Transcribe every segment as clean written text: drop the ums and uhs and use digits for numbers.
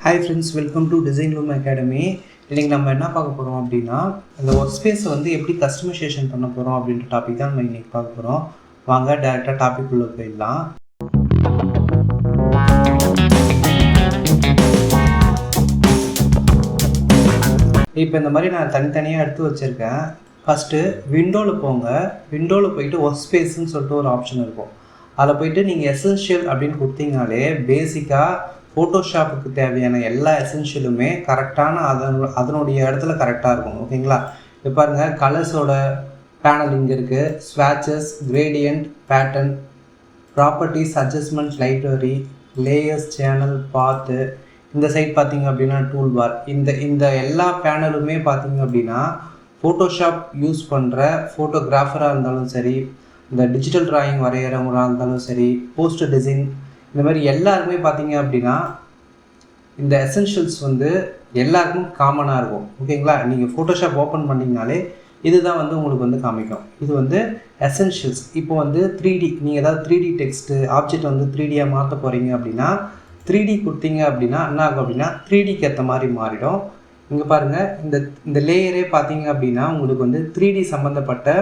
Hi friends, welcome to design loom academy. இன்றைக்கி நம்ம என்ன பார்க்க போகிறோம் அப்படின்னா, இந்த ஒர்க் ஸ்பேஸை வந்து எப்படி கஸ்டமைசேஷன் பண்ண போகிறோம் அப்படின்ற டாபிக் தான் நம்ம இன்றைக்கி பார்க்க போகிறோம். வாங்க டேரெக்டாக டாபிக் உள்ள போயிடலாம். இப்போ இந்த மாதிரி நான் தனித்தனியாக எடுத்து வச்சுருக்கேன். ஃபஸ்ட்டு விண்டோவில் போங்க. விண்டோவில் போயிட்டு ஒர்க் ஸ்பேஸ்ன்னு சொல்லிட்டு ஒரு ஆப்ஷன் இருக்கும். அதில் போயிட்டு நீங்கள் எசென்ஷியல் அப்படின்னு கொடுத்தீங்கனாலே பேசிக்காக ஃபோட்டோஷாப்புக்கு தேவையான எல்லா எசென்ஷியலுமே கரெக்டான அதனுடைய இடத்துல கரெக்டாக இருக்கும். ஓகேங்களா? இப்போ பாருங்கள், கலர்ஸோட பேனல் இங்கே இருக்குது. ஸ்வாட்சஸ், gradient, pattern, properties, adjustment, library, layers, channel, பாத்து. இந்த சைட் பார்த்தீங்க அப்படின்னா டூல் பார். இந்த எல்லா பேனலுமே பார்த்தீங்க அப்படின்னா ஃபோட்டோஷாப் யூஸ் பண்ணுற ஃபோட்டோகிராஃபராக இருந்தாலும் சரி, இந்த டிஜிட்டல் ட்ராயிங் வரைகிறவங்களாக இருந்தாலும் சரி, போஸ்டர் டிசைன், இந்த மாதிரி எல்லாருமே பார்த்தீங்க அப்படின்னா இந்த எசென்ஷியல்ஸ் வந்து எல்லாருக்கும் காமனாக இருக்கும். ஓகேங்களா? நீங்கள் ஃபோட்டோஷாப் ஓப்பன் பண்ணிங்கனாலே இதுதான் வந்து உங்களுக்கு வந்து காமிக்கும். இது வந்து எசென்ஷியல்ஸ். இப்போ வந்து 3D, நீங்கள் ஏதாவது 3D டெக்ஸ்ட்டு ஆப்ஜெக்ட் வந்து 3Dயாக மாற்ற போகிறீங்க அப்படின்னா 3D கொடுத்தீங்க அப்படின்னா என்ன ஆகும் அப்படின்னா 3Dக்கு ஏற்ற மாதிரி மாறிடும். இங்கே பாருங்கள், இந்த லேயரே பார்த்தீங்க அப்படின்னா உங்களுக்கு வந்து 3D சம்மந்தப்பட்ட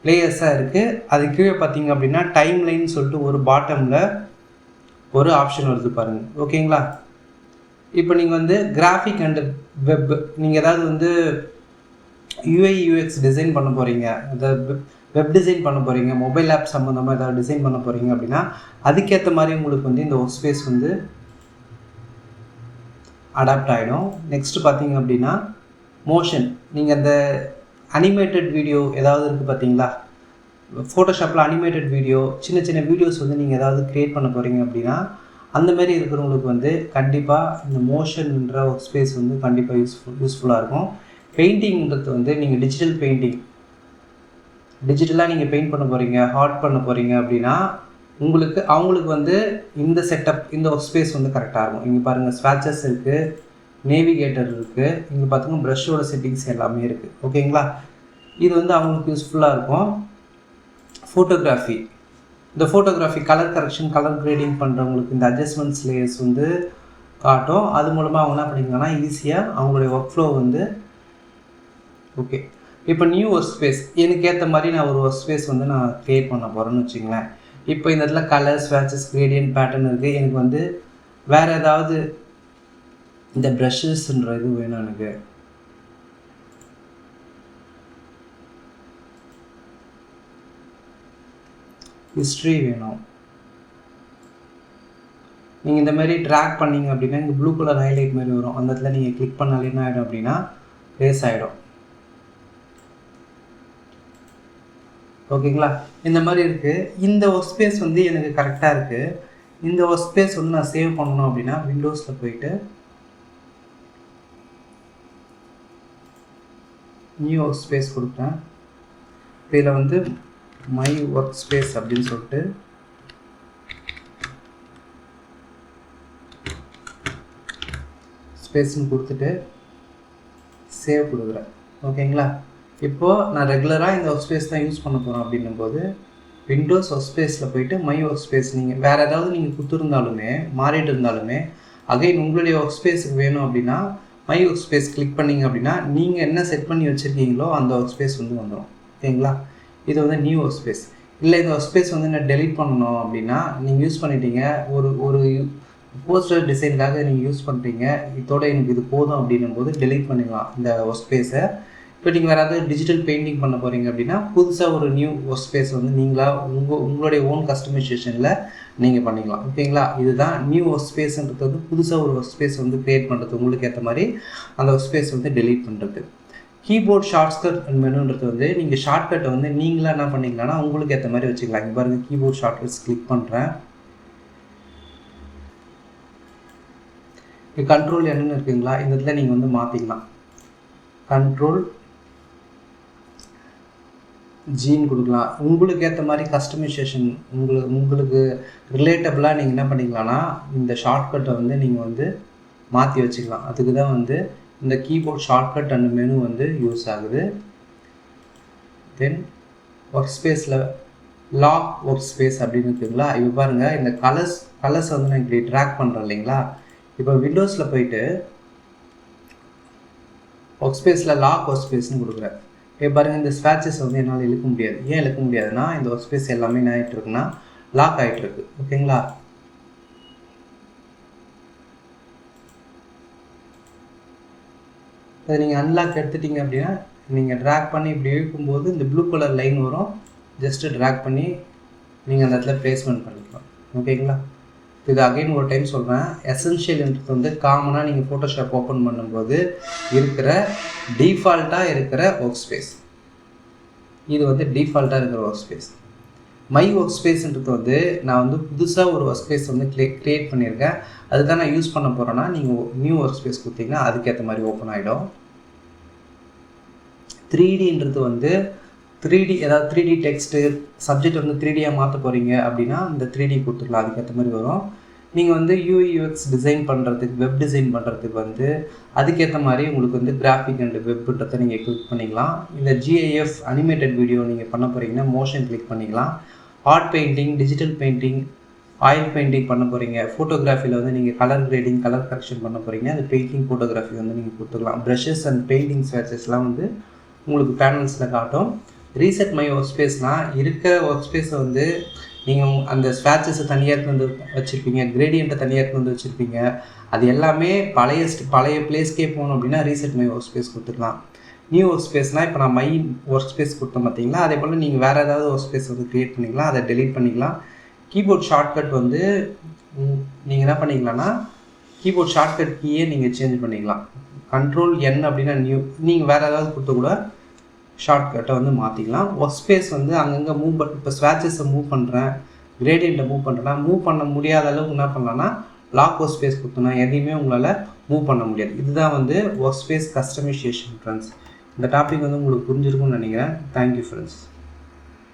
லேயர்ஸாக இருக்குது. அது கீழே பார்த்தீங்க அப்படின்னா டைம் லைன் சொல்லிட்டு ஒரு பாட்டமில் ஒரு ஆப்ஷன் வருது பாருங்கள். ஓகேங்களா? இப்போ நீங்கள் வந்து கிராஃபிக் அண்ட் வெப், நீங்கள் ஏதாவது வந்து UI UX டிசைன் பண்ண போகிறீங்க, அதாவது வெப் டிசைன் பண்ண போகிறீங்க, மொபைல் ஆப் சம்மந்தமாக ஏதாவது டிசைன் பண்ண போகிறீங்க அப்படின்னா அதுக்கேற்ற மாதிரி உங்களுக்கு வந்து இந்த ஒர்க் ஸ்பேஸ் வந்து அடாப்ட் ஆகிடும். நெக்ஸ்ட்டு பார்த்தீங்க அப்படின்னா மோஷன். நீங்கள் அந்த அனிமேட்டட் வீடியோ ஏதாவது இருக்குது பார்த்தீங்களா? ஃபோட்டோஷாப்பில் அனிமேட்டட் வீடியோ, சின்ன சின்ன வீடியோஸ் வந்து நீங்கள் ஏதாவது க்ரியேட் பண்ண போகிறீங்க அப்படின்னா அந்தமாரி இருக்கிறவங்களுக்கு வந்து கண்டிப்பாக இந்த மோஷன்ன்ற ஒர்க் ஸ்பேஸ் வந்து கண்டிப்பாக யூஸ்ஃபுல்லாக இருக்கும். பெயிண்டிங்கிறது வந்து நீங்கள் டிஜிட்டல் பெயிண்டிங், டிஜிட்டலாக நீங்கள் பெயிண்ட் பண்ண போகிறீங்க, ஹார்ட் பண்ண போகிறீங்க அப்படின்னா அவங்களுக்கு வந்து இந்த செட்டப், இந்த ஒர்க் ஸ்பேஸ் வந்து கரெக்டாக இருக்கும். இங்கே பாருங்கள், ஸ்வாட்சஸ் இருக்குது, நேவிகேட்டர் இருக்குது, இங்கே பார்த்தீங்கன்னா ப்ரஷ்ஷோட செட்டிங்ஸ் எல்லாமே இருக்குது. ஓகேங்களா? இது வந்து அவங்களுக்கு யூஸ்ஃபுல்லாக இருக்கும். ஃபோட்டோகிராஃபி, இந்த photography colour correction, colour grading பண்ணுறவங்களுக்கு இந்த அட்ஜஸ்ட்மெண்ட்ஸ் லேயர்ஸ் வந்து காட்டும். அது மூலமாக அவங்க என்ன பண்ணிங்கன்னா ஈஸியாக அவங்களுடைய ஒர்க் ஃப்ளோ வந்து ஓகே. இப்போ நியூ ஒர்க் ஸ்பேஸ், எனக்கு ஏற்ற மாதிரி நான் ஒரு ஒர்க் ஸ்பேஸ் வந்து நான் க்ரியேட் பண்ண போகிறேன்னு வச்சுங்களேன். இப்போ இந்த இடத்துல கலர், ஸ்வாட்சஸ், கிரேடியன்ட், பேட்டர்ன் இருக்குது. எனக்கு வந்து வேறு ஏதாவது இந்த ப்ரஷஸ்ன்ற இது வேணும். எனக்கு ஹிஸ்ட்ரி வேணும். நீங்கள் இந்த மாதிரி ட்ராக் பண்ணிங்க அப்படின்னா இங்கே ப்ளூ கலர் ஹைலைட் மாதிரி வரும். அந்த இடத்துல நீங்கள் கிளிக் பண்ணாலே என்ன ஆகிடும் அப்படின்னா ப்ளேஸ் ஆகிடும். ஓகேங்களா? இந்த மாதிரி இருக்குது. இந்த ஒர்க் ஸ்பேஸ் வந்து எனக்கு கரெக்டாக இருக்குது. இந்த ஒர்க் ஸ்பேஸ் வந்து நான் சேவ் பண்ணணும் அப்படின்னா விண்டோஸில் போயிட்டு நியூ ஒர்க் ஸ்பேஸ் கொடுப்பேன். இதில் வந்து மை ஒர்க் ஸ்பேஸ் அப்படின்னு சொல்லிட்டு ஸ்பேஸ்ன்னு கொடுத்துட்டு சேவ் கொடுக்குறேன். ஓகேங்களா? இப்போது நான் ரெகுலராக இந்த ஒர்க் ஸ்பேஸ் தான் யூஸ் பண்ண போகிறேன் அப்படின்னும் போது விண்டோஸ் ஒர்க் ஸ்பேஸில் போயிட்டு மை ஒர்க் ஸ்பேஸ், நீங்கள் வேறு ஏதாவது நீங்கள் கொடுத்துருந்தாலுமே மாறிட்டு இருந்தாலுமே அகைன் உங்களுடைய ஒர்க் ஸ்பேஸுக்கு வேணும் அப்படின்னா மை ஒர்க் ஸ்பேஸ் கிளிக் பண்ணிங்க அப்படின்னா நீங்கள் என்ன செட் பண்ணி வச்சுருக்கீங்களோ அந்த ஒர்க் ஸ்பேஸ் வந்து வந்துடும். ஓகேங்களா? இது வந்து நியூ ஒர்க் ஸ்பேஸ். இல்லை இந்த ஒர்க் ஸ்பேஸ் வந்து நான் டெலீட் பண்ணணும் அப்படின்னா நீங்கள் யூஸ் பண்ணிட்டீங்க, ஒரு போஸ்டர் டிசைனுக்காக நீங்கள் யூஸ் பண்ணுறீங்க, இதோட எனக்கு இது போதும் அப்படின்னும் போது டெலீட் பண்ணிடலாம் இந்த ஒர்க் ஸ்பேஸை. இப்போ நீங்கள் வேறு ஏதாவது டிஜிட்டல் பெயிண்டிங் பண்ண போகிறீங்க அப்படின்னா புதுசாக ஒரு நியூ ஒர்க் ஸ்பேஸ் வந்து நீங்களாக உங்களுடைய ஓன் கஸ்டமைசேஷனில் நீங்கள் பண்ணிக்கலாம். ஓகேங்களா? இதுதான் நியூ ஒர்க் ஸ்பேஸ்ன்றது வந்து புதுசாக ஒரு ஒர்க் ஸ்பேஸ் வந்து க்ரியேட் பண்ணுறது, உங்களுக்கு ஏற்ற மாதிரி அந்த ஒர்க் ஸ்பேஸ் வந்து டெலீட் பண்ணுறது. கீபோர்ட் ஷார்ட்கட் அண்ட் மெனுன்றது வந்து நீங்கள் ஷார்ட்கட்டை வந்து நீங்களாக என்ன பண்ணிக்கலாம்னா உங்களுக்கு ஏற்ற மாதிரி வச்சுக்கலாம். இங்கே பாருங்கள், கீபோர்ட் ஷார்ட்கட்ஸ் கிளிக் பண்ணுறேன். இது கண்ட்ரோல் என்னன்னு இருக்குங்களா? இந்த இடத்துல நீங்கள் வந்து மாற்றிக்கலாம். கண்ட்ரோல் ஜீன் கொடுக்கலாம். உங்களுக்கு ஏற்ற மாதிரி கஸ்டமைசேஷன் உங்களுக்கு ரிலேட்டபிளாக நீங்கள் என்ன பண்ணிக்கலாம்னா இந்த ஷார்ட்கட்டை வந்து நீங்கள் வந்து மாற்றி வச்சுக்கலாம். அதுக்கு தான் வந்து இந்த கீபோர்ட் ஷார்ட்கட் அண்ட் மெனு வந்து யூஸ் ஆகுது. தென் ஒர்க் ஸ்பேஸில் லாக் ஒர்க் ஸ்பேஸ் அப்படின்னு இருக்குங்களா? இப்போ பாருங்கள், இந்த கலர்ஸ் வந்து நான் இப்படி ட்ராக் பண்ணுறேன் இல்லைங்களா? இப்போ விண்டோஸில் போயிட்டு ஒர்க் ஸ்பேஸில் லாக் ஒர்க் ஸ்பேஸ்னு கொடுக்குறேன். இப்போ பாருங்கள், இந்த ஸ்வேட்சஸ் வந்து என்னால் இழுக்க முடியாது. ஏன் இழுக்க முடியாதுன்னா இந்த ஒர்க் ஸ்பேஸ் எல்லாமே என்ன ஆகிட்டு இருக்குன்னா லாக் ஆகிட்டு இருக்கு. ஓகேங்களா? அதை நீங்கள் அன்லாக் எடுத்துட்டீங்க அப்படின்னா நீங்கள் ட்ராக் பண்ணி இப்படி இழுக்கும்போது இந்த ப்ளூ கலர் லைன் வரும். ஜஸ்ட்டு ட்ராக் பண்ணி நீங்கள் அந்த இடத்துல ப்ளேஸ்மெண்ட் பண்ணிக்கலாம். ஓகேங்களா? இது அகைன் ஒரு டைம் சொல்கிறேன். எசென்ஷியல்ன்றது வந்து காமனாக நீங்கள் ஃபோட்டோஷாப் ஓப்பன் பண்ணும்போது இருக்கிற டிஃபால்ட்டாக இருக்கிற ஒர்க் ஸ்பேஸ். இது வந்து டிஃபால்ட்டாக இருக்கிற ஒர்க் ஸ்பேஸ். மை ஒர்க் ஸ்பேஸ்ன்றது வந்து நான் வந்து புதுசாக ஒரு ஒர்க் ஸ்பேஸ் வந்து க்ரியேட் பண்ணியிருக்கேன். அதுதான் நான் யூஸ் பண்ண போகிறேன்னா நீங்கள் நியூ ஒர்க் ஸ்பேஸ் கொடுத்தீங்கன்னா அதுக்கேற்ற மாதிரி ஓப்பன் ஆகிடும். 3Dன்றது வந்து 3D, ஏதாவது 3D டெக்ஸ்ட்டு சப்ஜெக்ட் வந்து 3Dயாக மாற்ற போகிறீங்க அப்படின்னா இந்த 3D கொடுத்துக்கலாம். அதுக்கேற்ற மாதிரி வரும். நீங்கள் வந்து UI/UX டிசைன் பண்ணுறதுக்கு, வெப் டிசைன் பண்ணுறதுக்கு வந்து அதுக்கேற்ற மாதிரி உங்களுக்கு வந்து கிராஃபிக் அண்ட் வெப்ன்றதை நீங்கள் கிளிக் பண்ணிக்கலாம். இந்த GIF அனிமேட்டட் வீடியோ நீங்கள் பண்ண போகிறீங்கன்னா மோஷன் கிளிக் பண்ணிக்கலாம். Art painting, digital painting, oil painting பண்ண போகிறீங்க. ஃபோட்டோகிராஃபியில் வந்து நீங்கள் கலர் கிரேடிங், கலர் கரெக்ஷன் பண்ண போகிறீங்க. அது பெயிண்டிங் ஃபோட்டோகிராஃபி வந்து நீங்கள் கொடுத்துக்கலாம். ப்ரஷஸ் அண்ட் பெயிண்டிங் ஸ்வேட்சஸ்லாம் வந்து உங்களுக்கு பேனல்ஸில் காட்டும். ரீசெட் மை ஒர்க் ஸ்பேஸ்னால் இருக்கிற ஒர்க் ஸ்பேஸை வந்து நீங்கள் அந்த ஸ்வேட்சஸை தனியாக எடுத்து வந்து வச்சுருப்பீங்க, கிரேடியண்ட்டை தனியாக எடுத்து வந்து வச்சுருப்பீங்க. அது எல்லாமே பழைய பிளேஸ்க்கே போகணும் அப்படின்னா ரீசெட் மை ஒர்க் ஸ்பேஸ் கொடுத்துக்கலாம். நியூ ஒர்க் ஸ்பேஸ்னால் இப்போ நான் மை ஒர்க் ஸ்பேஸ் கொடுத்தேன் பார்த்தீங்களா, அதே போல் நீங்கள் வேறு ஏதாவது ஒர்க் ஸ்பேஸ் வந்து க்ரியேட் பண்ணிக்கலாம். அதை டெலீட் பண்ணிக்கலாம். கீபோர்ட் ஷார்ட்கட் வந்து நீங்கள் என்ன பண்ணிக்கலாம்னா கீபோர்ட் ஷார்ட்கட் கீயே நீங்கள் சேஞ்ச் பண்ணிக்கலாம். Ctrl+N அப்படின்னா நியூ, நீங்கள் வேறு ஏதாவது கொடுத்து கூட ஷார்ட்கட்டை வந்து மாற்றிக்கலாம். ஒர்க் ஸ்பேஸ் வந்து அங்கங்கே இப்போ ஸ்வேட்சஸை மூவ் பண்ணுறேன், கிரேடியண்ட்டை மூவ் பண்ணுறேன்னா மூவ் பண்ண முடியாத அளவுக்கு என்ன பண்ணலான்னா லாக் ஒர்க் ஸ்பேஸ் கொடுத்தோன்னா எதையுமே உங்களால் மூவ் பண்ண முடியாது. இதுதான் வந்து ஒர்க் ஸ்பேஸ் கஸ்டமைசேஷன் ஃப்ரெண்ட்ஸ். இந்த டாபிக் வந்து உங்களுக்கு புரிஞ்சிருக்கும்னு நினைக்கிறேன். Thank you friends.